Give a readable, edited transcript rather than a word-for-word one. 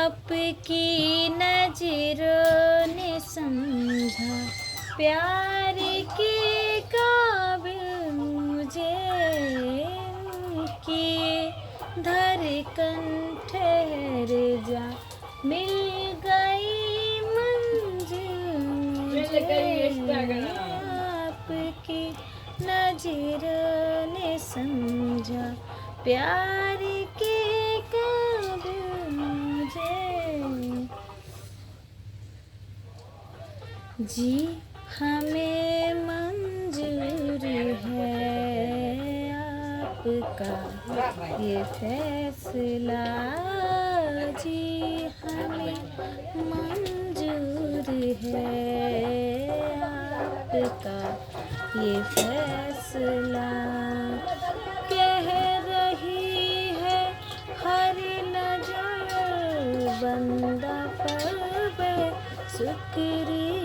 आपकी नजरों ने समझा प्यार के काबिल मुझे, कि धड़कन ठहर जा, मिल गई मंजिल मुझे। आपकी नजरों ने समझा प्यार के काबिल मुझे। जी हमें मंजूर है आपका ये फैसला, जी हमें मंजूर है आपका ये फैसला। कह रही है हर नजर बंदा पर शुक्रिया